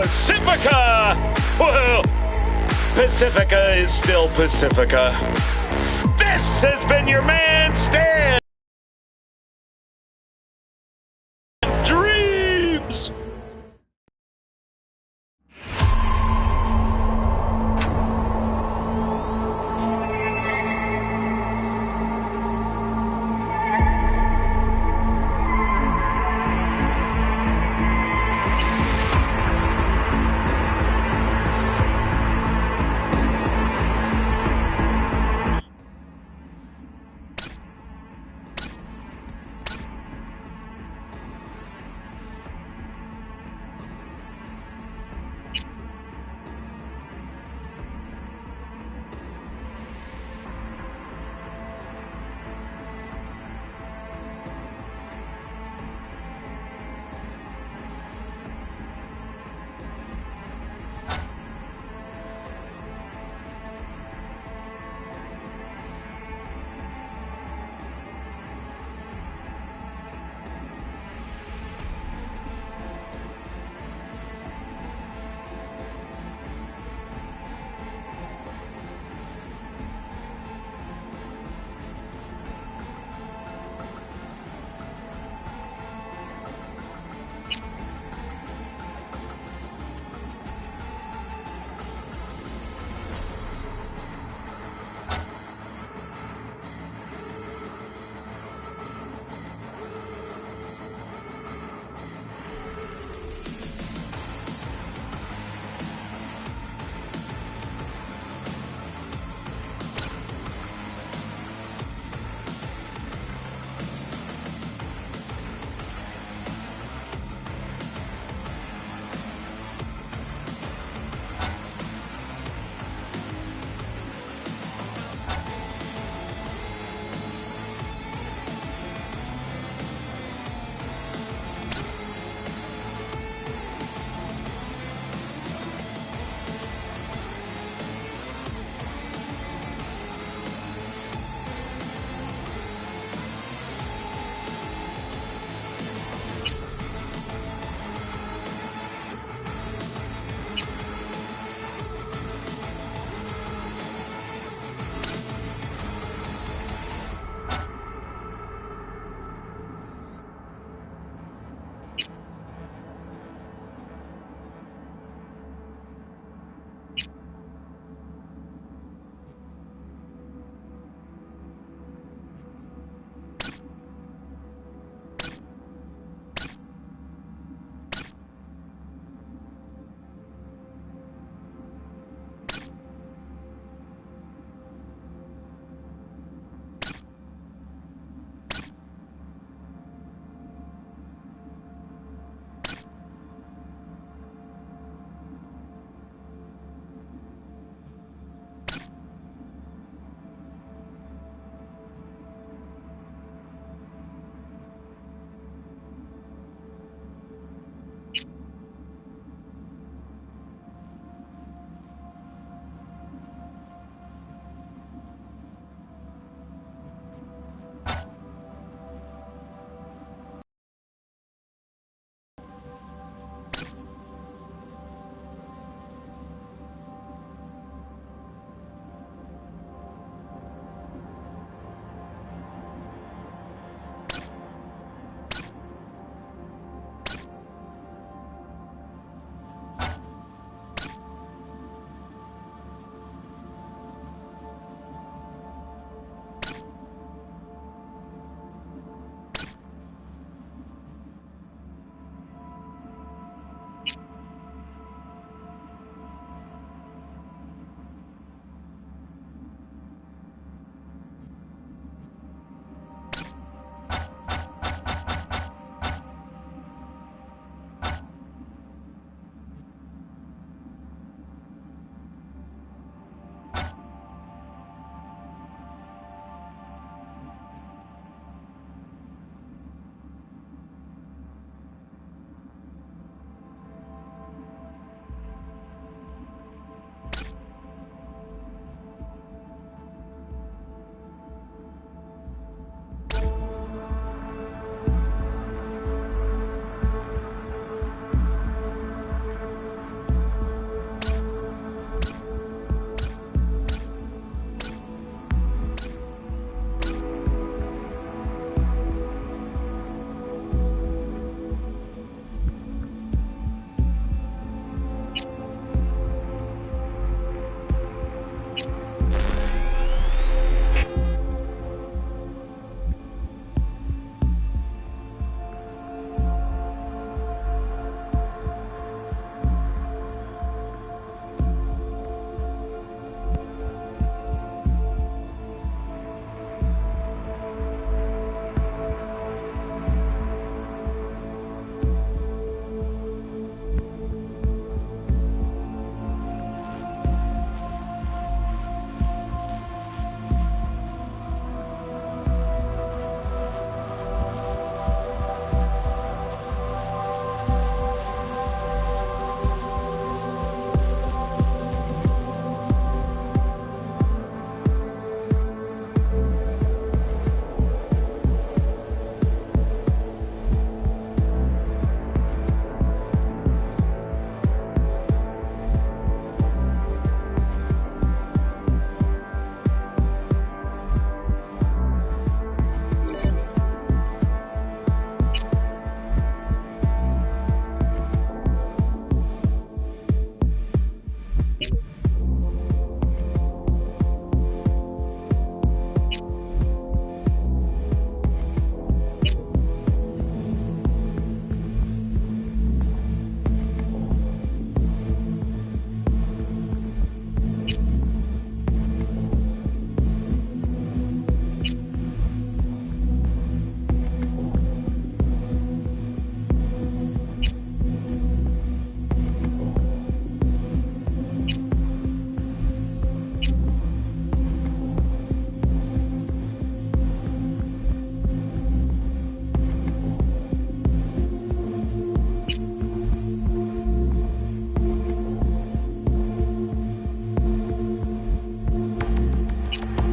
Pacifica! Well, Pacifica is still Pacifica. This has been your man, Stan! Dreams!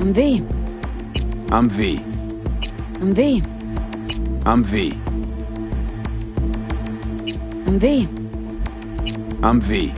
I'm V. I'm V. I'm V. I'm V. I'm V. I'm V.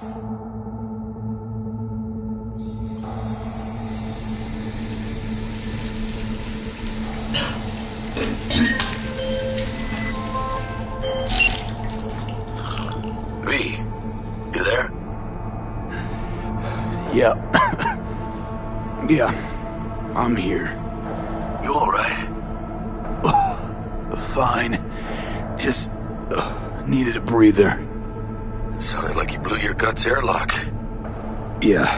V, you there? Yeah. Yeah, I'm here. You alright? Fine. Just needed a breather. Sounded like you blew your guts airlock. Yeah,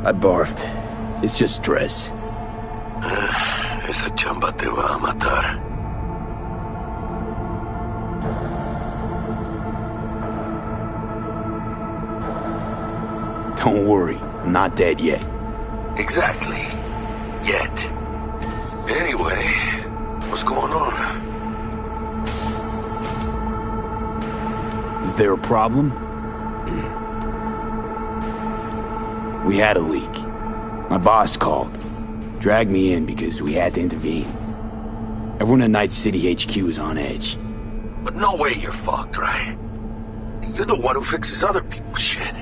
I barfed. It's just stress. Esa chamba te va a matar. Don't worry, I'm not dead yet. Exactly. Yet. Anyway, what's going on? Is there a problem? We had a leak. My boss called. Dragged me in because we had to intervene. Everyone at Night City HQ is on edge. But no way you're fucked, right? You're the one who fixes other people's shit.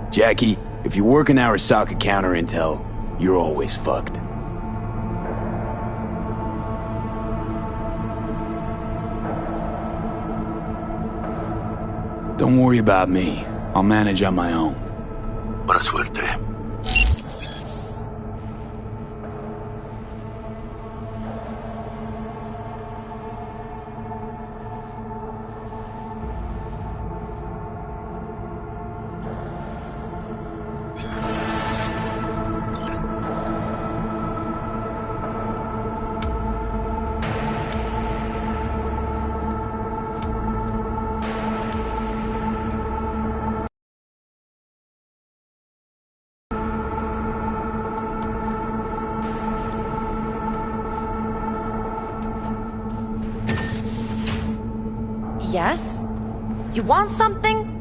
Jackie, if you work in Arasaka counter intel, you're always fucked. Don't worry about me. I'll manage on my own. Buena suerte. Yes? You want something?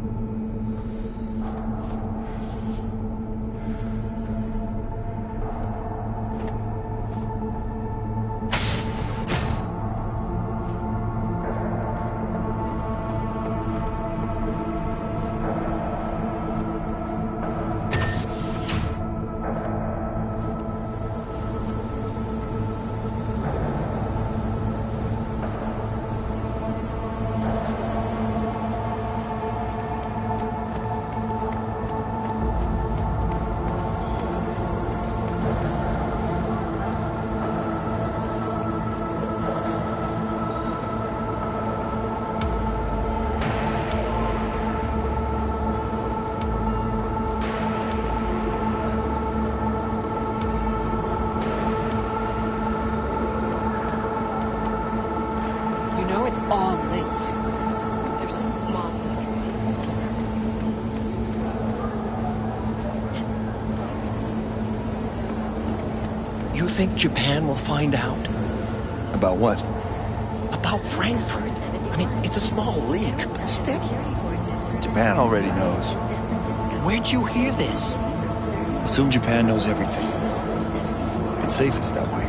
It's all linked. There's a small... You think Japan will find out? About what? About Frankfurt. I mean, it's a small leak, but still. Japan already knows. Where'd you hear this? Assume Japan knows everything. It's safest that way.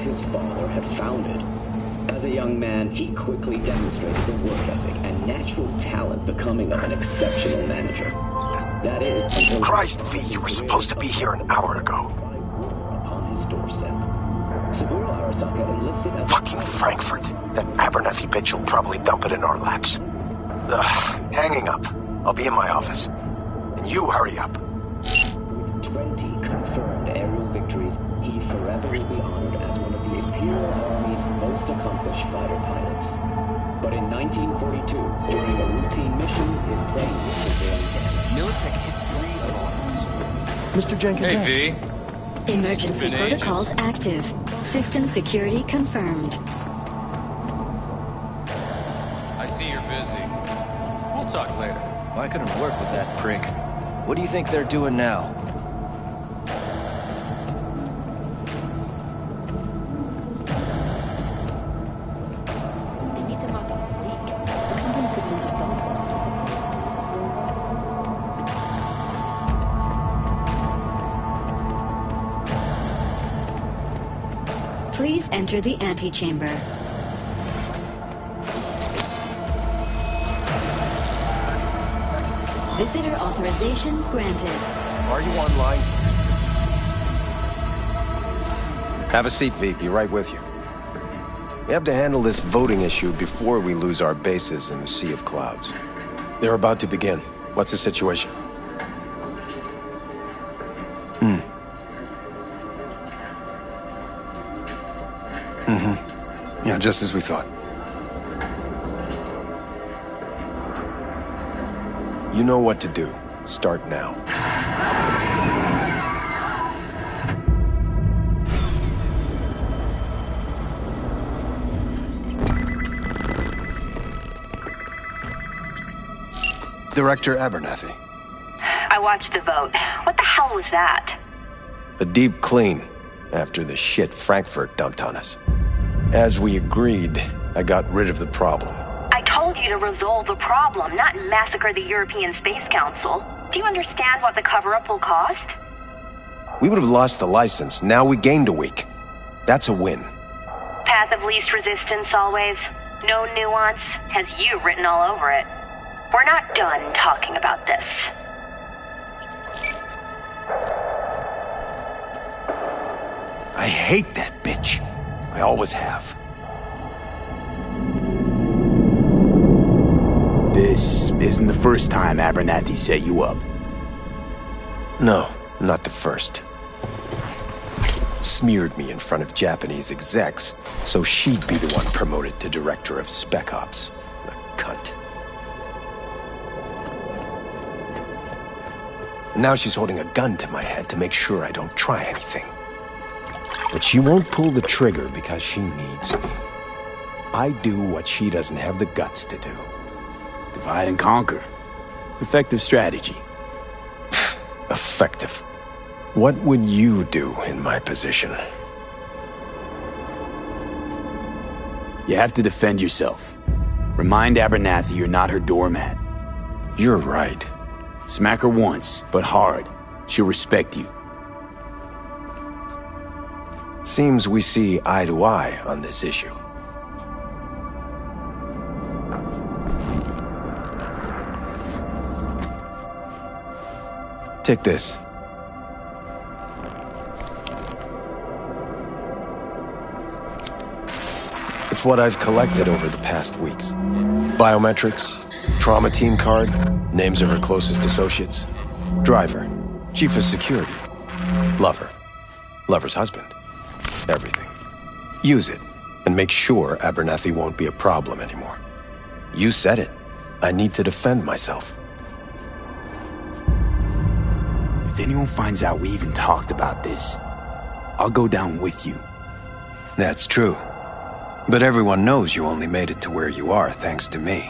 his father had founded. As a young man, he quickly demonstrated the work ethic and natural talent becoming of an exceptional manager. That is, until... Christ, V, you were supposed to be here an hour ago. ...upon his doorstep. Saburo Arasaka enlisted as... Fucking Frankfurt. That Abernathy bitch will probably dump it in our laps. Ugh, hanging up. I'll be in my office. And you hurry up. With 20 confirmed aerial victories, he forever will be honored as one of the Imperial Army's most accomplished fighter pilots. But in 1942, during a routine mission, his plane was severely damaged. Militech hit 3 alarms. Mr. Jenkins. Hey, V. Emergency protocols active. System security confirmed. I see you're busy. We'll talk later. I couldn't work with that prick. What do you think they're doing now? They need to mop up the leak. The company could lose a thumb. Please enter the antechamber. Visitor authorization granted. Are you online? Have a seat, V. Be right with you. We have to handle this voting issue before we lose our bases in the sea of clouds. They're about to begin. What's the situation? Yeah, just as we thought. You know what to do. Start now. Director Abernathy. I watched the vote. What the hell was that? A deep clean after the shit Frankfurt dumped on us. As we agreed, I got rid of the problem. I told you to resolve the problem, not massacre the European Space Council. Do you understand what the cover-up will cost? We would have lost the license. Now we gained a week. That's a win. Path of least resistance always. No nuance. Has you written all over it. We're not done talking about this. I hate that bitch. I always have. This isn't the first time Abernathy set you up. No, not the first. Smeared me in front of Japanese execs, so she'd be the one promoted to director of Spec Ops. The cunt. Now she's holding a gun to my head to make sure I don't try anything. But she won't pull the trigger because she needs me. I do what she doesn't have the guts to do. Divide and conquer. Effective strategy. Effective. What would you do in my position? You have to defend yourself. Remind Abernathy you're not her doormat. You're right. Smack her once, but hard. She'll respect you. Seems we see eye to eye on this issue. Take this. It's what I've collected over the past weeks. Biometrics, trauma team card, names of her closest associates, driver, chief of security, lover, lover's husband, everything. Use it, and make sure Abernathy won't be a problem anymore. You said it. I need to defend myself. If anyone finds out we even talked about this, I'll go down with you. That's true. But everyone knows you only made it to where you are thanks to me.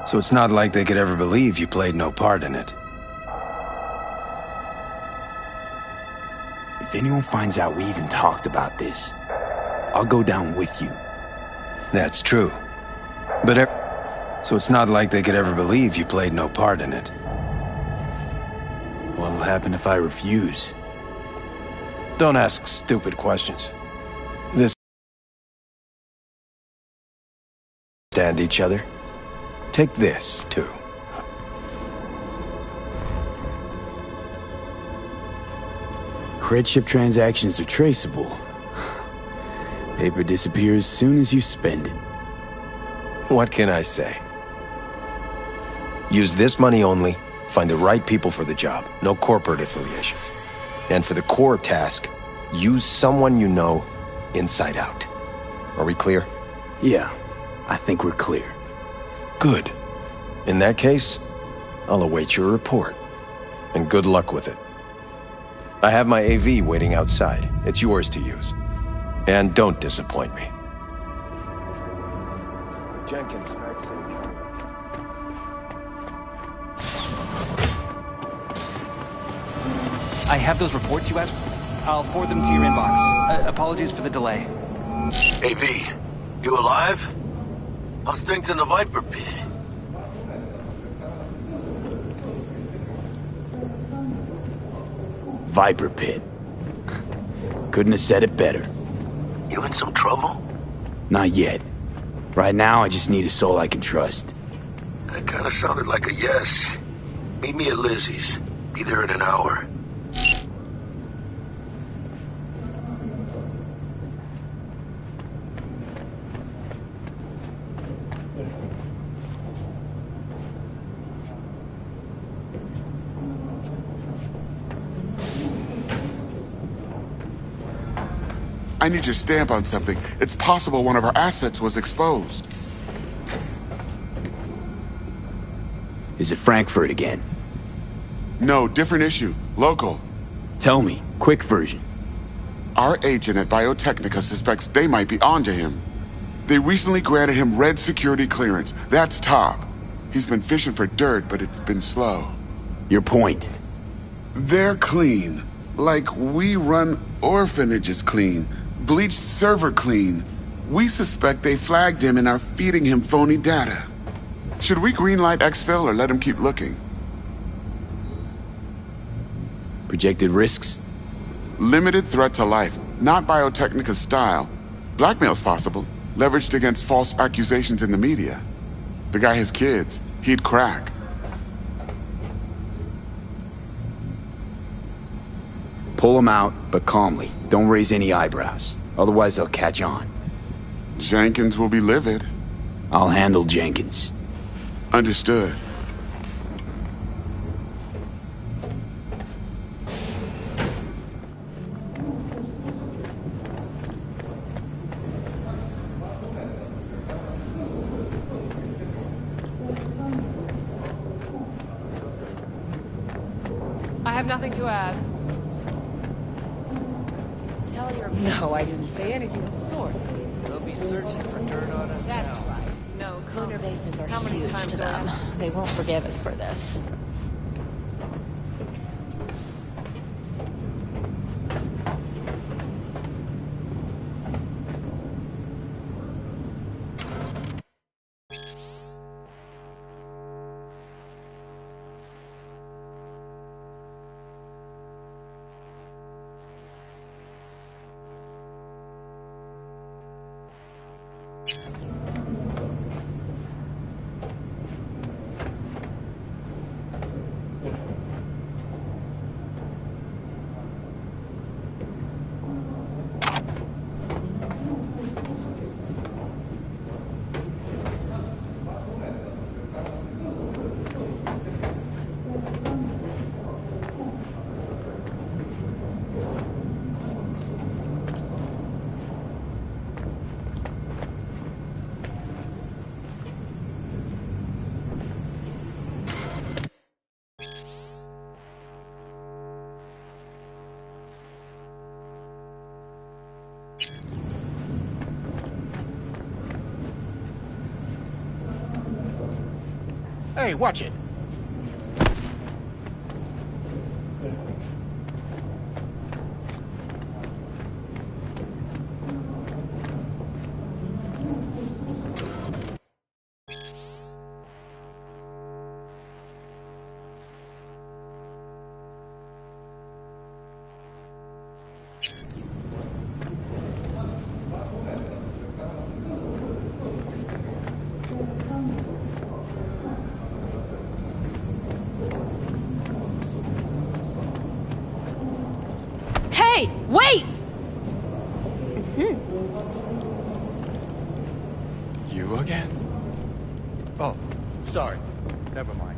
So it's not like they could ever believe you played no part in it. If anyone finds out we even talked about this, I'll go down with you. That's true. But so it's not like they could ever believe you played no part in it. What'll happen if I refuse? Don't ask stupid questions. understand each other. Take this, too. Cred ship transactions are traceable. Paper disappears as soon as you spend it. What can I say? Use this money only, find the right people for the job, no corporate affiliation. And for the core task, use someone you know inside out. Are we clear? Yeah, I think we're clear. Good. In that case, I'll await your report. And good luck with it. I have my AV waiting outside. It's yours to use. And don't disappoint me. Jenkins, night surgery. I have those reports you asked for. I'll forward them to your inbox. Apologies for the delay. AB, you alive? How's things in the Viper pit? Viper pit. Couldn't have said it better. You in some trouble? Not yet. Right now, I just need a soul I can trust. That kinda sounded like a yes. Meet me at Lizzie's. Be there in an hour. I need your stamp on something. It's possible one of our assets was exposed. Is it Frankfurt again? No, different issue. Local. Tell me, quick version. Our agent at Biotechnica suspects they might be onto him. They recently granted him red security clearance. That's top. He's been fishing for dirt, but it's been slow. Your point? They're clean. Like we run orphanages clean. Bleached server clean. We suspect they flagged him and are feeding him phony data. Should we greenlight exfil or let him keep looking? Projected risks? Limited threat to life. Not Biotechnica's style. Blackmail's possible. Leveraged against false accusations in the media. The guy has kids. He'd crack. Pull him out, but calmly. Don't raise any eyebrows. Otherwise, they'll catch on. Jenkins will be livid. I'll handle Jenkins. Understood. I have nothing to add. No, I didn't say anything of the sort. They'll be searching for dirt on us. That's now. right. No, Lunar bases are How many huge times to do I them. They won't forgive us for this. Hey, watch it. You again? Oh, sorry. Never mind.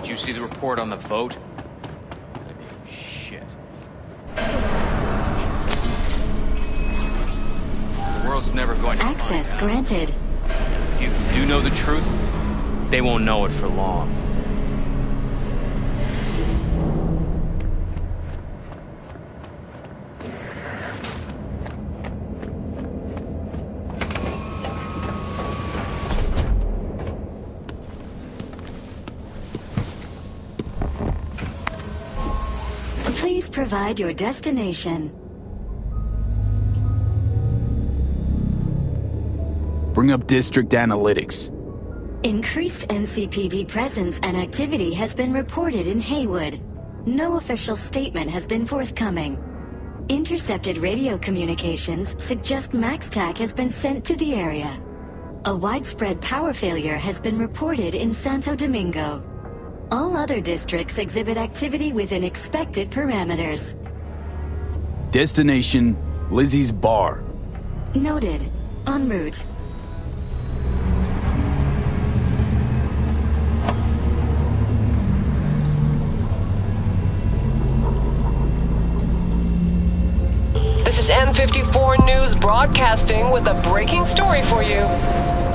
Did you see the report on the vote? I mean, shit. The world's never going to Access granted. If you do know the truth, they won't know it for long. Please provide your destination. Bring up district analytics. Increased NCPD presence and activity has been reported in Haywood. No official statement has been forthcoming. Intercepted radio communications suggest MaxTac has been sent to the area. A widespread power failure has been reported in Santo Domingo. All other districts exhibit activity within expected parameters. Destination, Lizzie's Bar. Noted. En route. This is N54 News broadcasting with a breaking story for you.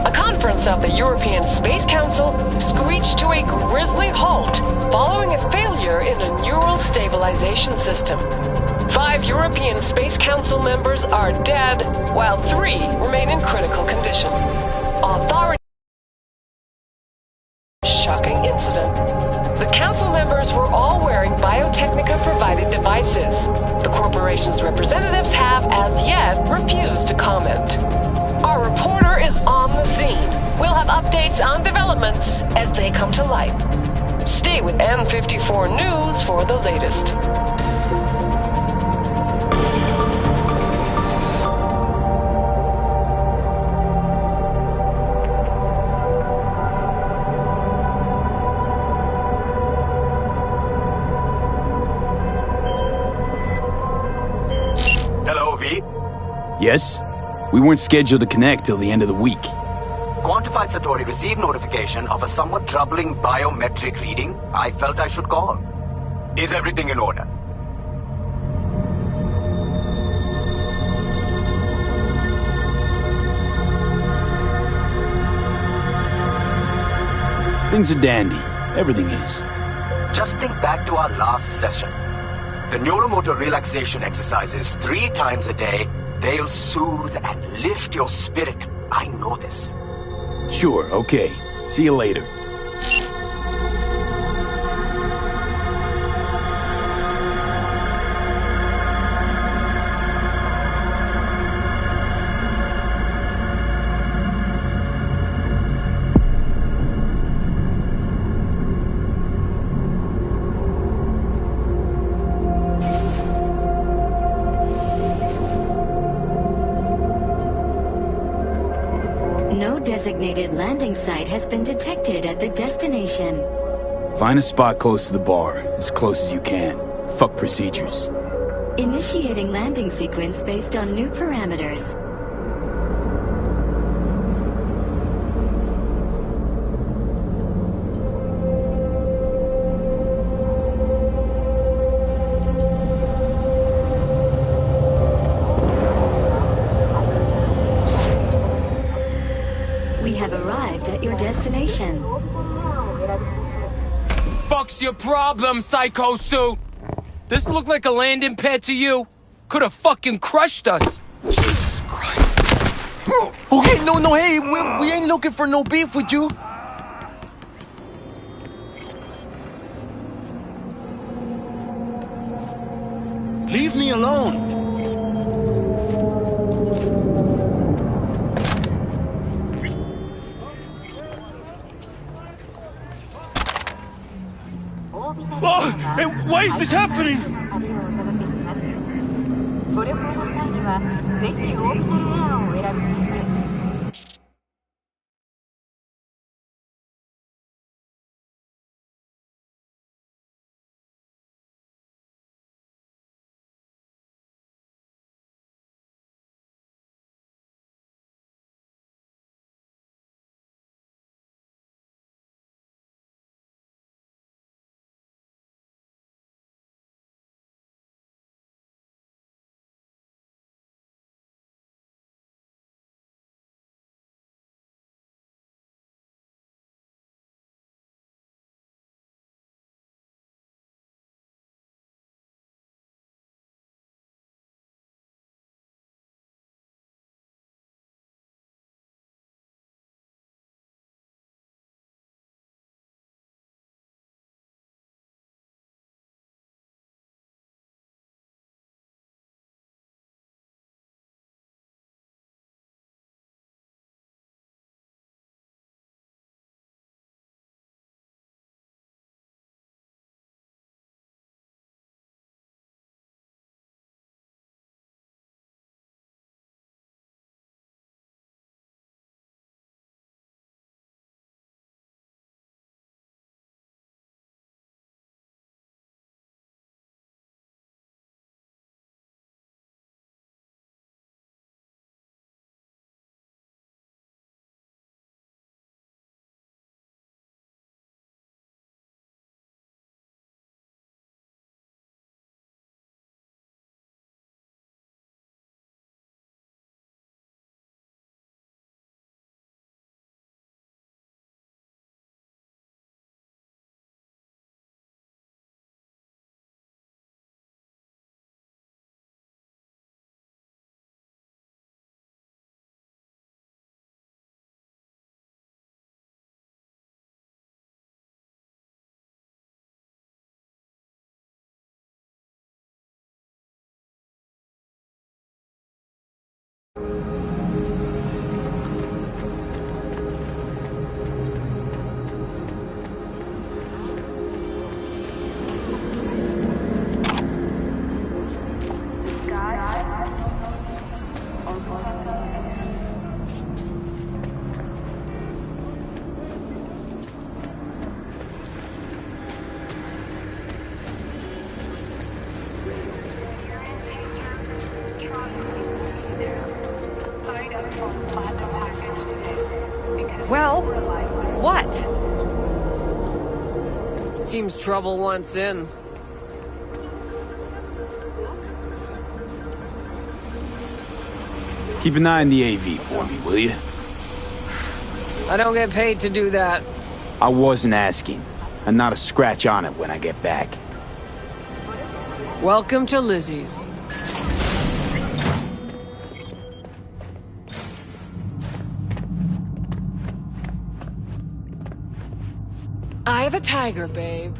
A conference of the European Space Council screeched to a grisly halt following a failure in a neural stabilization system. 5 European Space Council members are dead, while 3 remain in critical condition. Authorities... Shocking incident. The council members were all wearing Biotechnica-provided devices. The corporation's representatives have, as yet, refused to comment. Our reporter is on the scene. We'll have updates on developments as they come to light. Stay with N54 News for the latest. Yes? We weren't scheduled to connect till the end of the week. Quantified Satori received notification of a somewhat troubling biometric reading. I felt I should call. Is everything in order? Things are dandy. Everything is. Just think back to our last session. The neuromotor relaxation exercises 3 times a day. They'll soothe and lift your spirit. I know this. Sure, okay. See you later. No designated landing site has been detected at the destination. Find a spot close to the bar, as close as you can. Fuck procedures. Initiating landing sequence based on new parameters. We have arrived at your destination. Fuck's your problem, Psycho Suit? This look like a landing pad to you? Could have fucking crushed us. Jesus Christ. Okay, no, hey, we ain't looking for no beef with you. Leave me alone. Oh, why is this happening? there. Seems trouble wants in. Keep an eye on the AV for me, will you? I don't get paid to do that. I wasn't asking. And not a scratch on it when I get back. Welcome to Lizzie's. Eye the tiger, babe.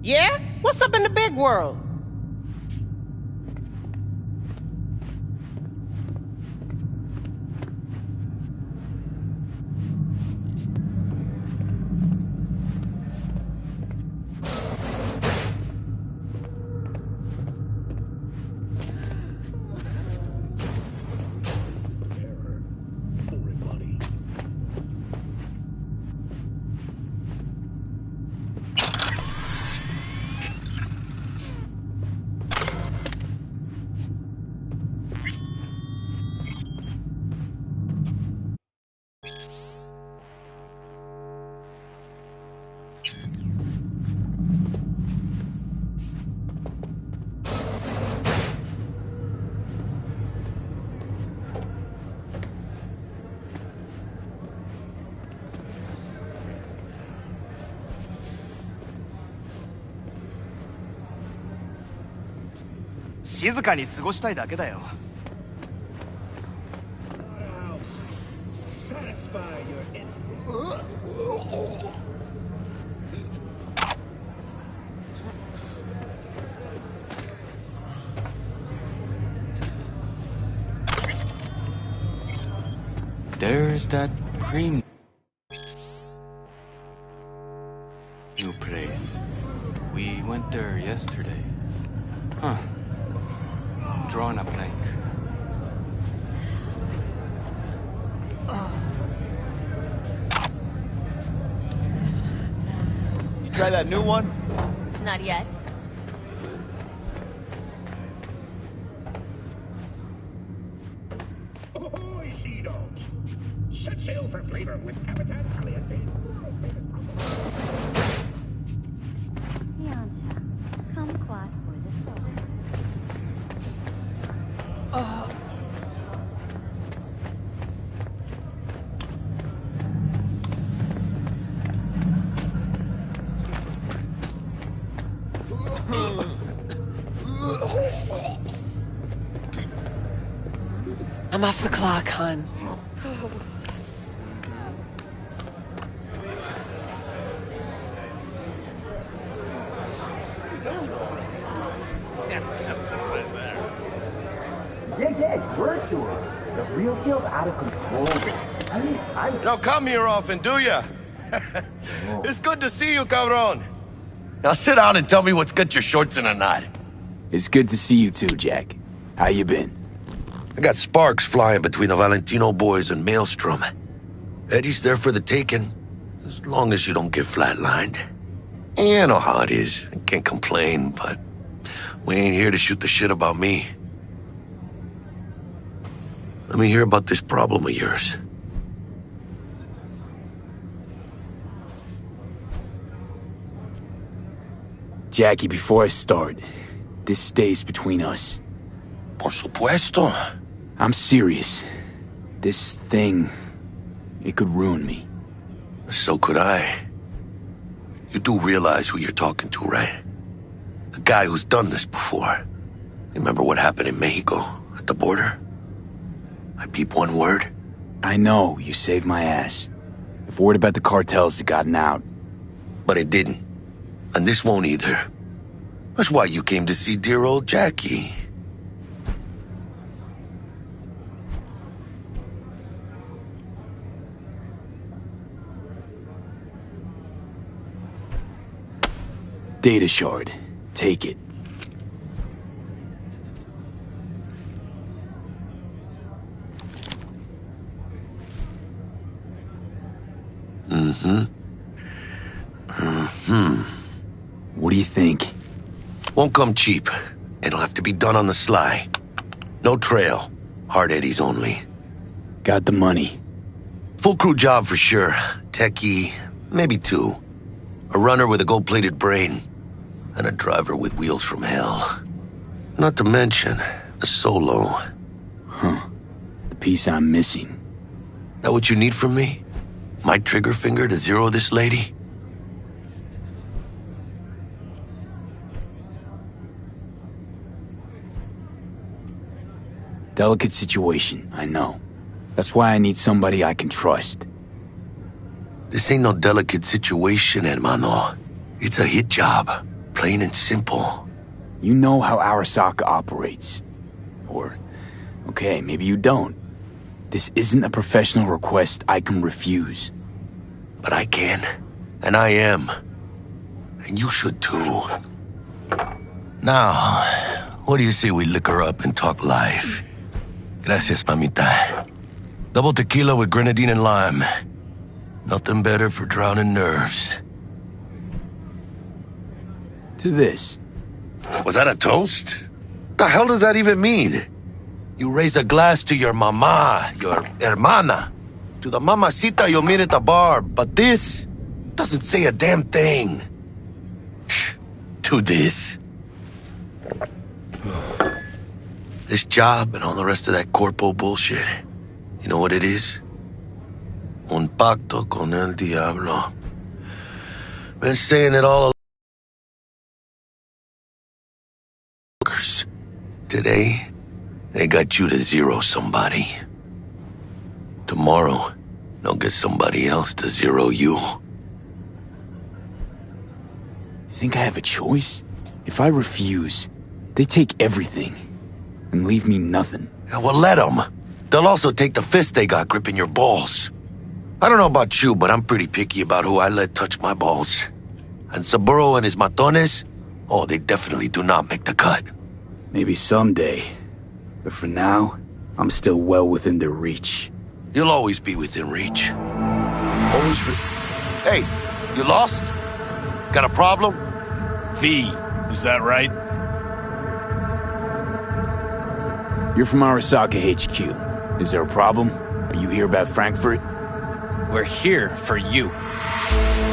Yeah? What's up in the big world? There's that cream new place. We went there yesterday. Huh. Drawing a blank. You try that new one? Not yet. Set sail for flavor with Habitat Caliente. Kumquat for the soul. I'm off the clock, hon. Yeah, we're sure. The real deal's out of control. You don't come here often, do ya? It's good to see you, cabron. Now sit down and tell me what's got your shorts in a knot. It's good to see you too, Jack. How you been? I got sparks flying between the Valentino boys and Maelstrom. Eddie's there for the taking, as long as you don't get flatlined. You know how it is. I can't complain, but we ain't here to shoot the shit about me. Let me hear about this problem of yours. Jackie, before I start, this stays between us. Por supuesto. I'm serious. This thing, it could ruin me. So could I. You do realize who you're talking to, right? The guy who's done this before. Remember what happened in Mexico, at the border? I peep one word. I know, you saved my ass. If word about the cartels had gotten out. But it didn't. And this won't either. That's why you came to see dear old Jackie. Data shard. Take it. What do you think? Won't come cheap. It'll have to be done on the sly. No trail. Hard eddies only. Got the money. Full crew job for sure. Techie, maybe 2. A runner with a gold-plated brain. And a driver with wheels from hell. Not to mention, a solo. Huh. The piece I'm missing. That what you need from me? My trigger finger to zero this lady? Delicate situation, I know. That's why I need somebody I can trust. This ain't no delicate situation, hermano. It's a hit job. Plain and simple. You know how Arasaka operates. Or, okay, maybe you don't. This isn't a professional request I can refuse. But I can. And I am. And you should too. Now, what do you say we liquor up and talk life? Gracias, mamita. Double tequila with grenadine and lime. Nothing better for drowning nerves. To this. Was that a toast? The hell does that even mean? You raise a glass to your mama, your hermana. To the mamacita you'll meet at the bar, but this doesn't say a damn thing. To this. This job and all the rest of that corpo bullshit. You know what it is? Un pacto con el diablo. Been saying it all along. Today, they got you to zero somebody. Tomorrow, they'll get somebody else to zero you. Think I have a choice? If I refuse, they take everything and leave me nothing. Yeah, well, let them. They'll also take the fist they got gripping your balls. I don't know about you, but I'm pretty picky about who I let touch my balls. And Saburo and his matones, oh, they definitely do not make the cut. Maybe someday. But for now, I'm still well within their reach. You'll always be within reach. Hey, you lost? Got a problem? V, is that right? You're from Arasaka HQ. Is there a problem? Are you here about Frankfurt? We're here for you.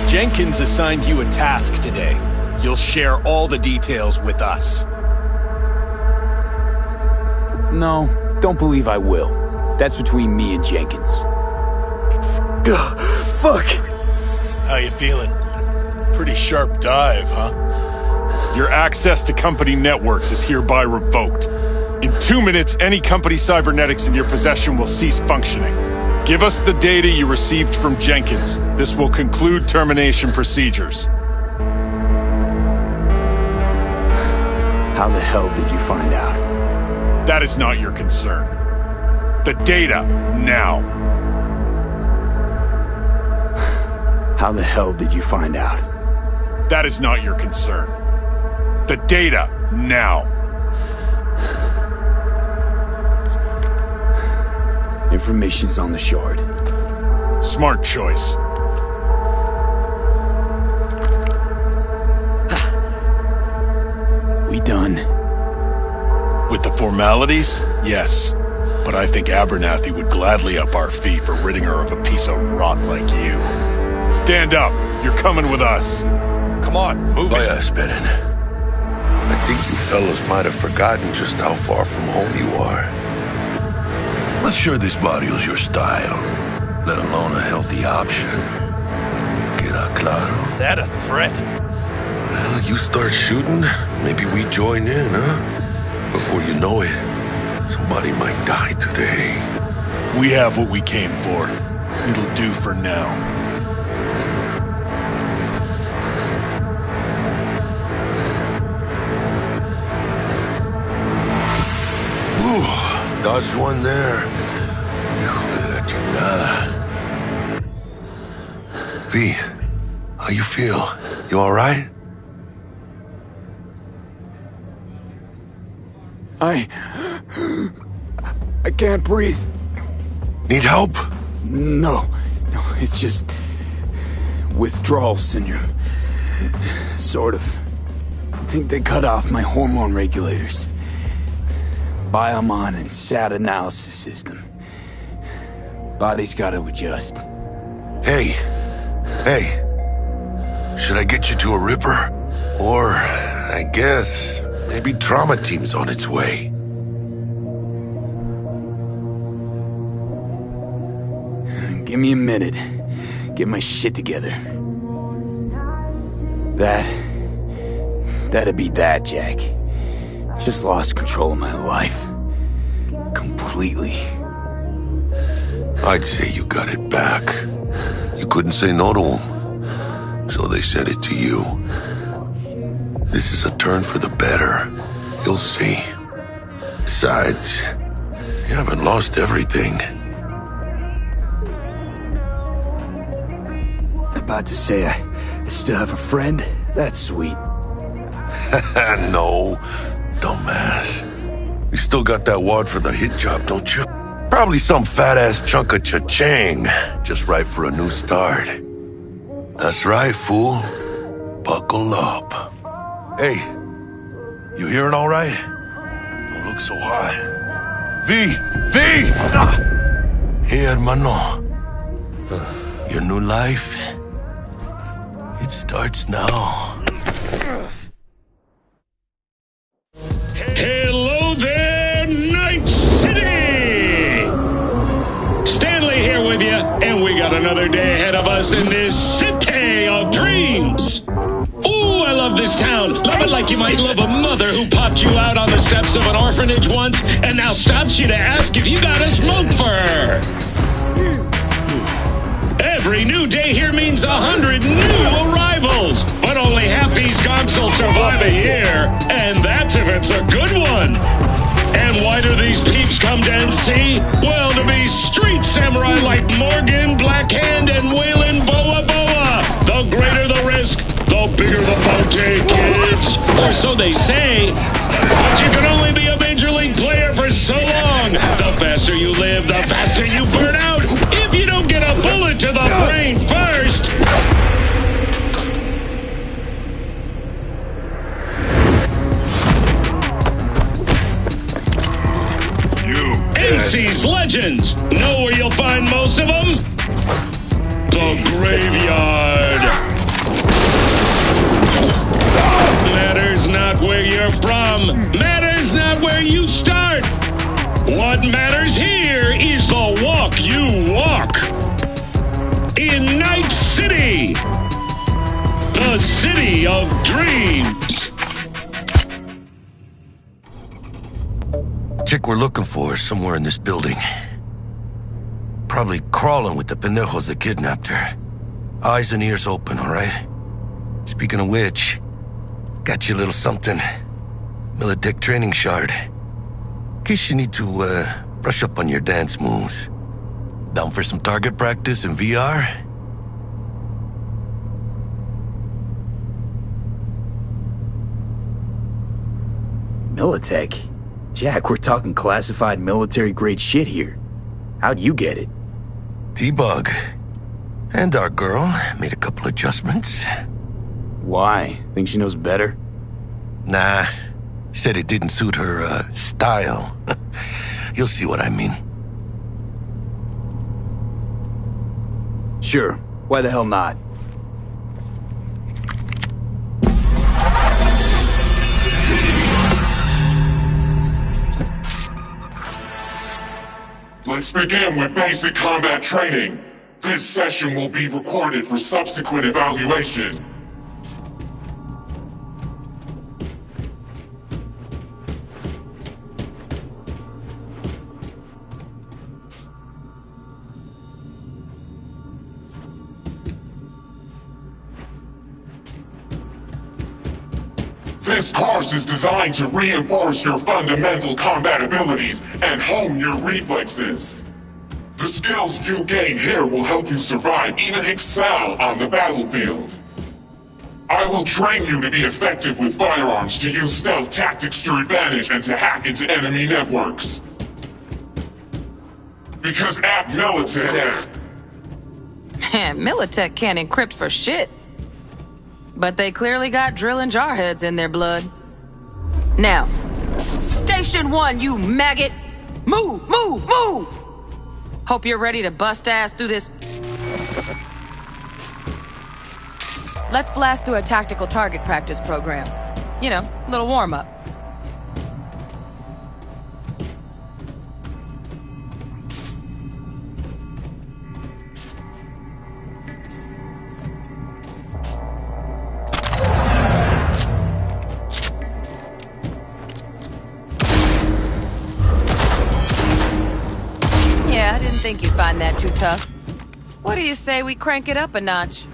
Jenkins assigned you a task today. You'll share all the details with us. No, don't believe I will. That's between me and Jenkins. Fuck! How you feeling? Pretty sharp dive, huh? Your access to company networks is hereby revoked. In 2 minutes, any company cybernetics in your possession will cease functioning. Give us the data you received from Jenkins. This will conclude termination procedures. How the hell did you find out? That is not your concern. The data, now. How the hell did you find out? That is not your concern. The data, now. Information's on the shard. Smart choice. We done? With the formalities, yes. But I think Abernathy would gladly up our fee for ridding her of a piece of rot like you. Stand up. You're coming with us. Come on, move it. Oh yeah, Spinning. I think you fellas might have forgotten just how far from home you are. Not sure this barrio's your style, let alone a healthy option. Queda claro. Is that a threat? Well, you start shooting, maybe we join in, huh? Before you know it, somebody might die today. We have what we came for. It'll do for now. Ooh, dodged one there. Hijo de la chingada. V, how you feel? You all right? I can't breathe. Need help? No, it's just withdrawal syndrome. Sort of. I think they cut off my hormone regulators. Biomon and SAT analysis system. Body's gotta adjust. Hey. Should I get you to a Ripper? Or, I guess, maybe trauma team's on its way. Give me a minute. Get my shit together. That'd be that, Jack. Just lost control of my life. Completely. I'd say you got it back. You couldn't say no to him, so they said it to you. This is a turn for the better. You'll see. Besides, you haven't lost everything. About to say I still have a friend? That's sweet. No, dumbass. You still got that wad for the hit job, don't you? Probably some fat-ass chunk of cha-ching, just right for a new start. That's right, fool. Buckle up. Hey, you hearing all right? Don't look so hot. V! Hey, hermano. Your new life, it starts now. Hello there, Night City! Stanley here with you, and we got another day ahead of us in this city of dreams. Ooh, I love this town. Love it like you might love a mother who popped you out on the steps of an orphanage once and now stops you to ask if you got a smoke for her. Every new day here means 100 new arrivals, but only half these gonks will survive a year, and that's if it's a good one. And why do these peeps come to NC? Well, to be street samurai like Morgan, Blackhand, and Waylon Boa Boa. The greater the risk, the bigger the bounty, kids. Or so they say. But you can only be a major league player for so long. The faster you live, the faster you burn out. If you don't get a bullet to the brain first. NC's legends. Know where you'll find most of them? The graveyard. Matters not where you're from. Matters not where you start. What matters here is the walk you walk. In Night City. The city of dreams. Chick we're looking for is somewhere in this building. Probably crawling with the pendejos that kidnapped her. Eyes and ears open, all right? Speaking of which, got you a little something. Militech training shard. In case you need to, brush up on your dance moves. Down for some target practice in VR? Militech? Jack, we're talking classified military-grade shit here. How'd you get it? T-Bug. And our girl made a couple adjustments. Why? Think she knows better? Nah. Said it didn't suit her, style. You'll see what I mean. Sure. Why the hell not? Let's begin with basic combat training. This session will be recorded for subsequent evaluation. This course is designed to reinforce your fundamental combat abilities and hone your reflexes. The skills you gain here will help you survive, even excel on the battlefield. I will train you to be effective with firearms, to use stealth tactics to your advantage, and to hack into enemy networks. Because at Militech... Man, Militech can't encrypt for shit. But they clearly got drill and jarheads in their blood. Now, Station 1, you maggot! Move, move, move! Hope you're ready to bust ass through this... Let's blast through a tactical target practice program. You know, a little warm-up. Yeah, I didn't think you'd find that too tough. What do you say we crank it up a notch?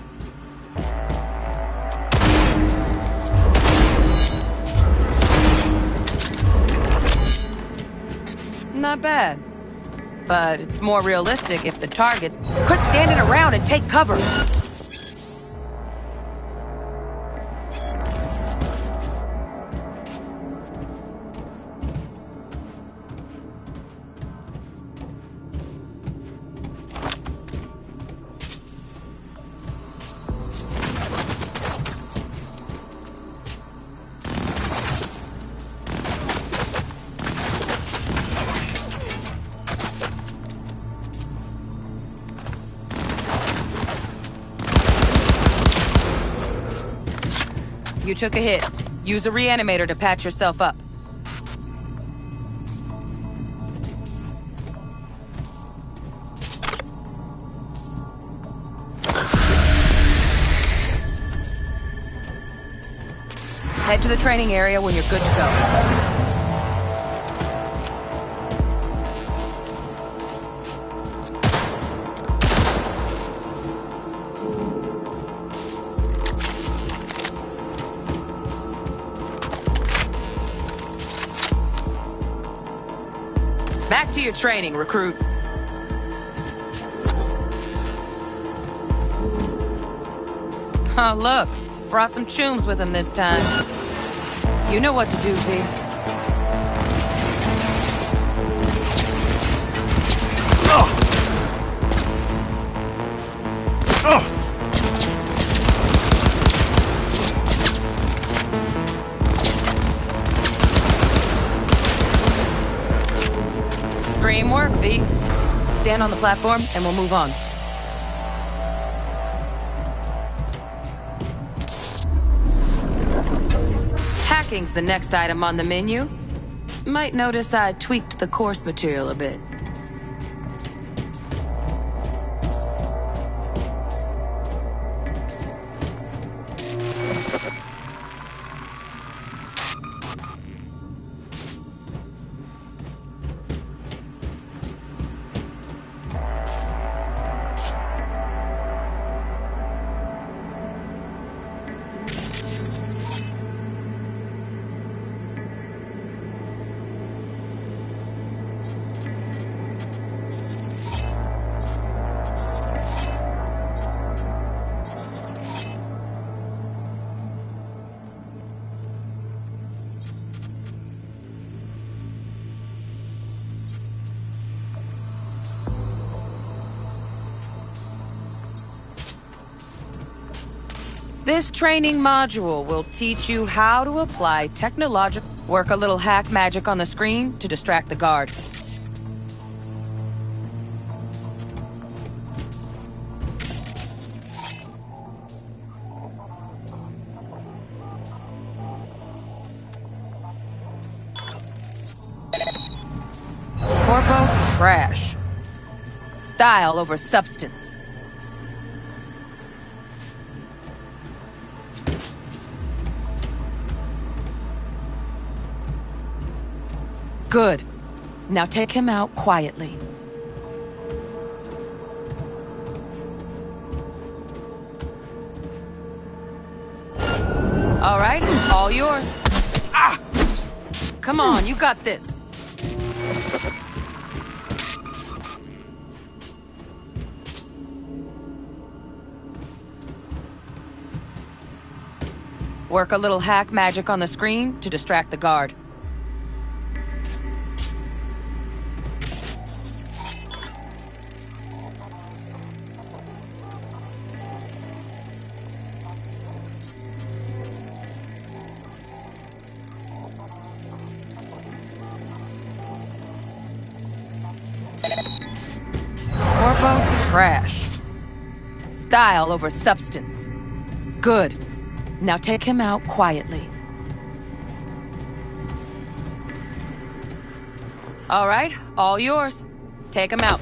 Not bad. But it's more realistic if the targets quit standing around and take cover. You took a hit. Use a reanimator to patch yourself up. Head to the training area when you're good to go. Back to your training, recruit. Oh, look. Brought some chooms with him this time. You know what to do, V. Dream work, V. Stand on the platform and we'll move on. Hacking's the next item on the menu. Might notice I tweaked the course material a bit. This training module will teach you how to apply technological... Work a little hack magic on the screen to distract the guard. Corpo trash. Style over substance. Good. Now take him out quietly. All right, all yours. Ah! Come on, you got this. Work a little hack magic on the screen to distract the guard. Corpo trash. Style over substance. Good. Now take him out quietly. All right, all yours. Take him out.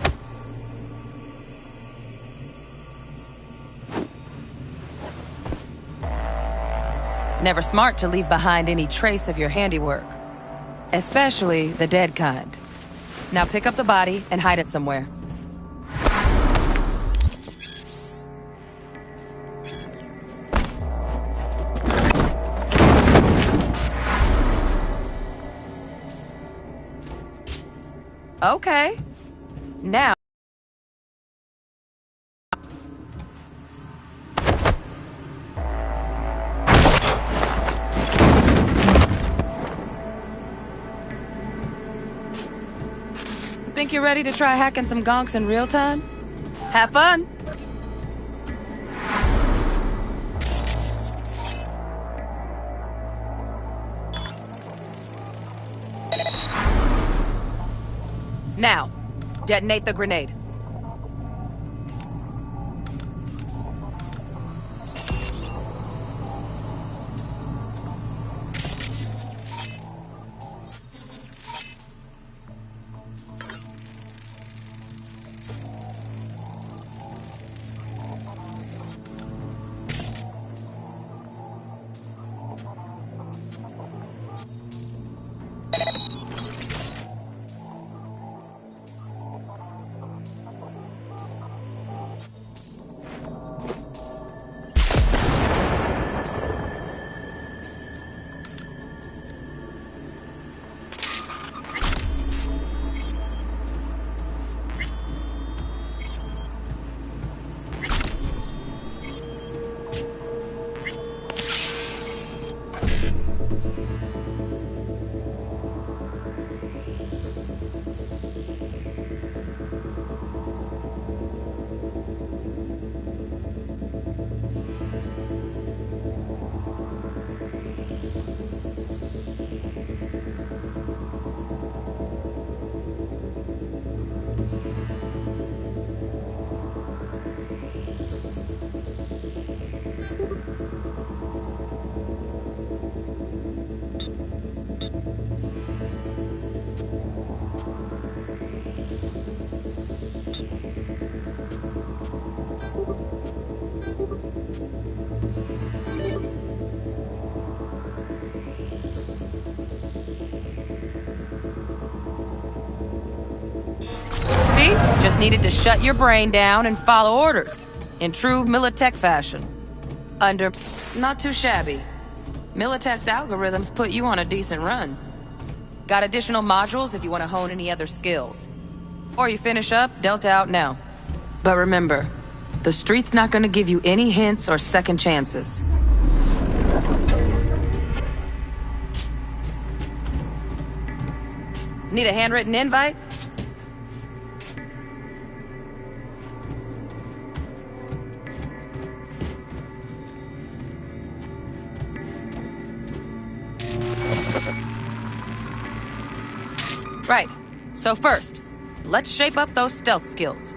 Never smart to leave behind any trace of your handiwork. Especially the dead kind. Now pick up the body and hide it somewhere. Okay. Now... Think you're ready to try hacking some gonks in real time? Have fun! Now, detonate the grenade. See? Just needed to shut your brain down and follow orders. In true Militech fashion. Not too shabby. Militech's algorithms put you on a decent run. Got additional modules if you want to hone any other skills. Or you finish up, Delta out now. But remember, the street's not gonna give you any hints or second chances. Need a handwritten invite? Right. So first, let's shape up those stealth skills.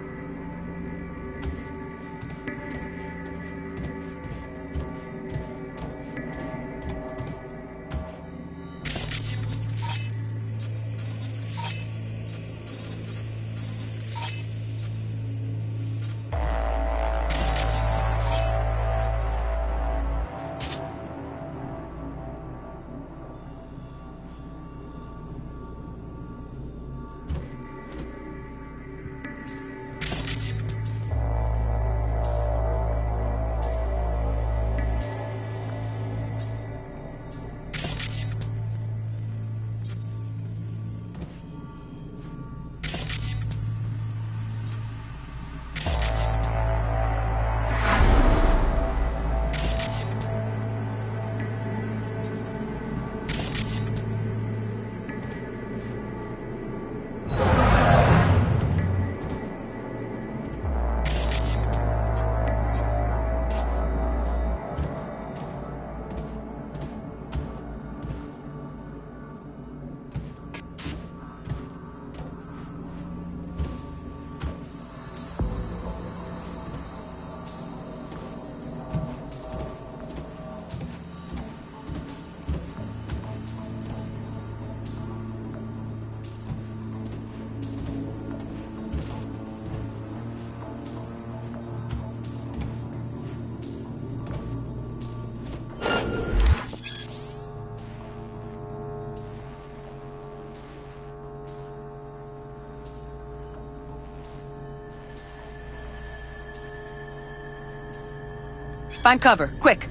Find cover, quick.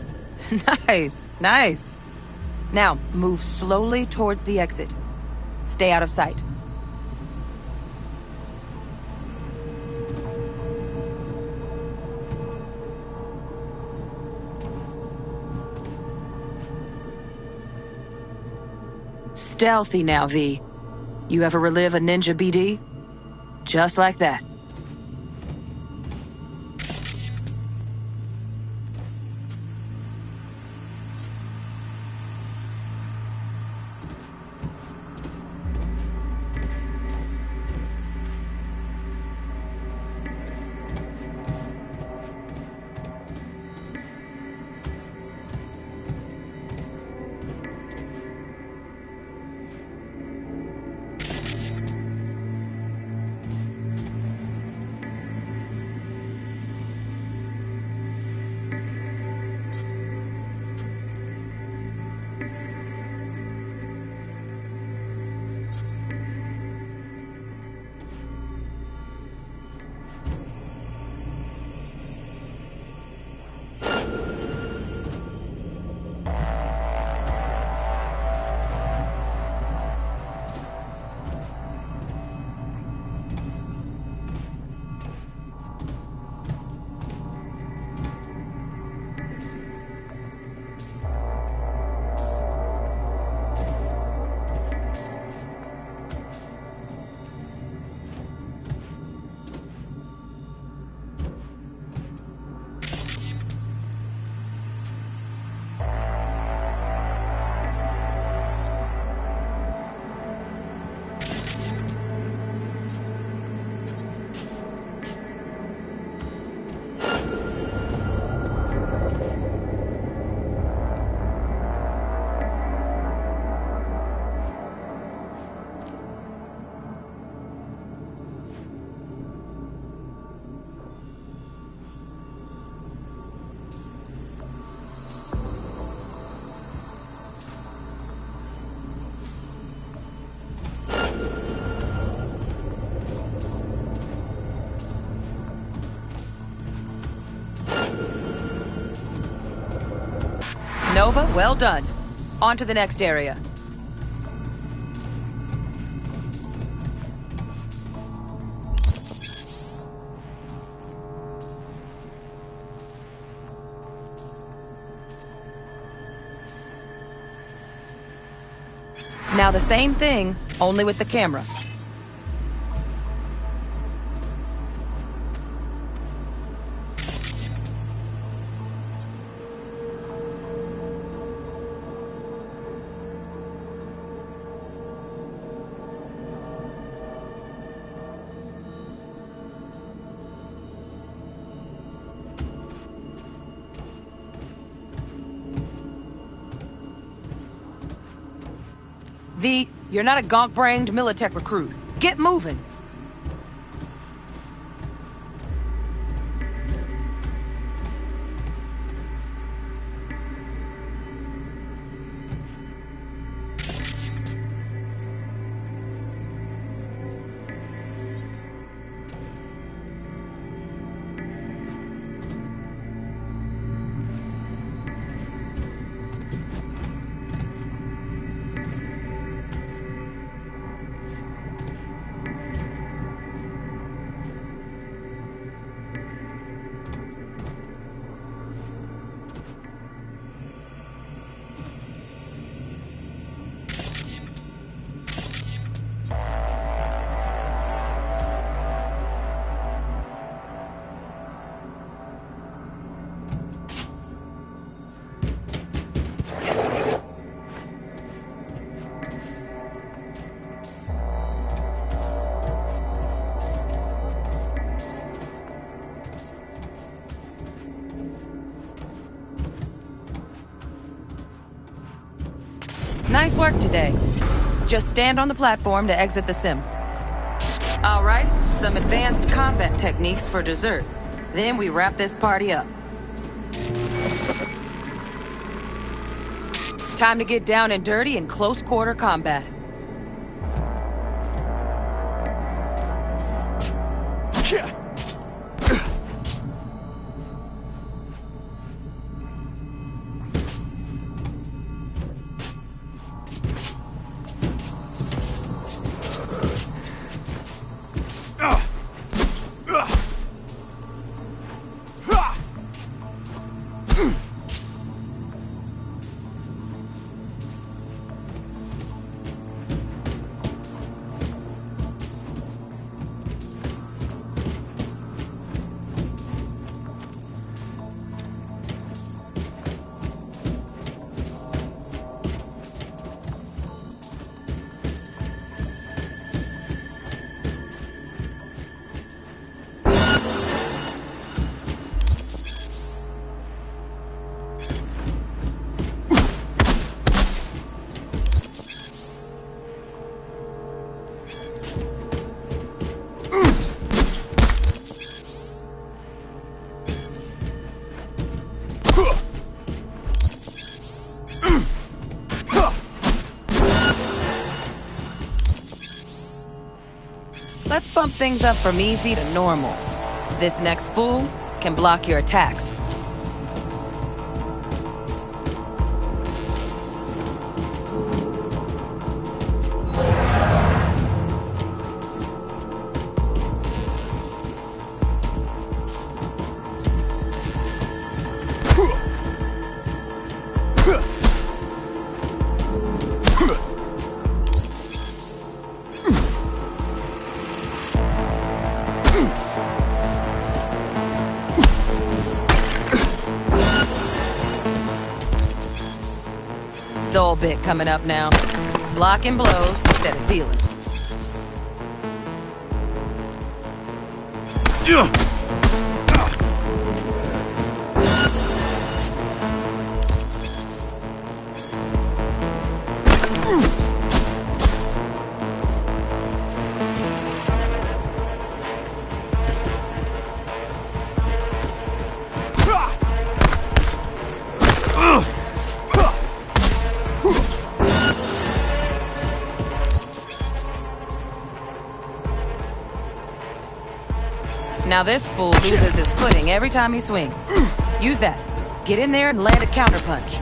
Nice, nice. Now, move slowly towards the exit. Stay out of sight. Stealthy now, V. You ever relive a ninja BD? Just like that. Nova, well done. On to the next area. Now the same thing, only with the camera. V, you're not a gonk-brained Militech recruit. Get moving! Nice work today. Just stand on the platform to exit the sim. All right, some advanced combat techniques for dessert. Then we wrap this party up. Time to get down and dirty in close quarter combat. let's bump things up from easy to normal. This next fool can block your attacks. Dull bit coming up now. Blocking blows instead of dealing. Now this fool loses his footing every time he swings. Use that. Get in there and land a counterpunch.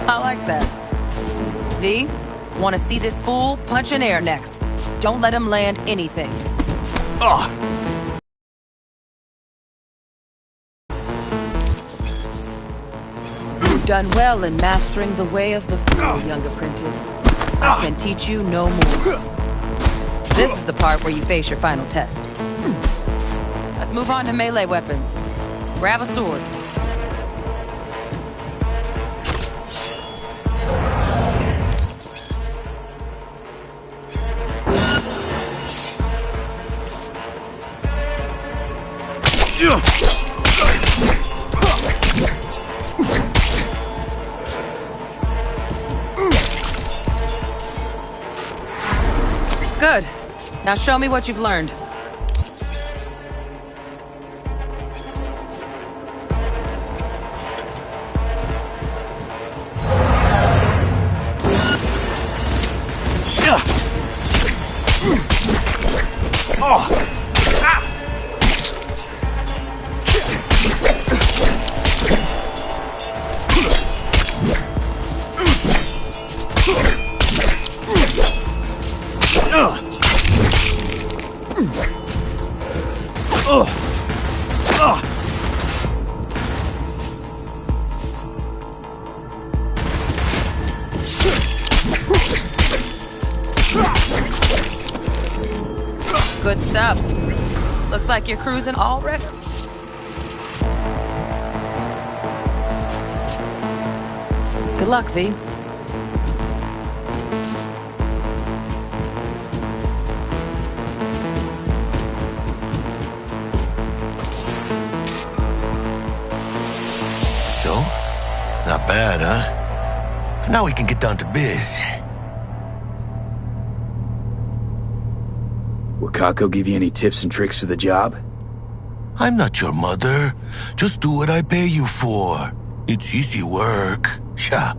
I like that. V, want to see this fool punch in air next. Don't let him land anything. You've done well in mastering the way of the fool, young apprentice. I can teach you no more. This is the part where you face your final test. Let's move on to melee weapons. Grab a sword. Good. Now show me what you've learned. Good stuff. Looks like you're cruising already. Good luck, V. So, not bad, huh? Now we can get down to biz. Will Kako give you any tips and tricks for the job? I'm not your mother. Just do what I pay you for. It's easy work. Yeah.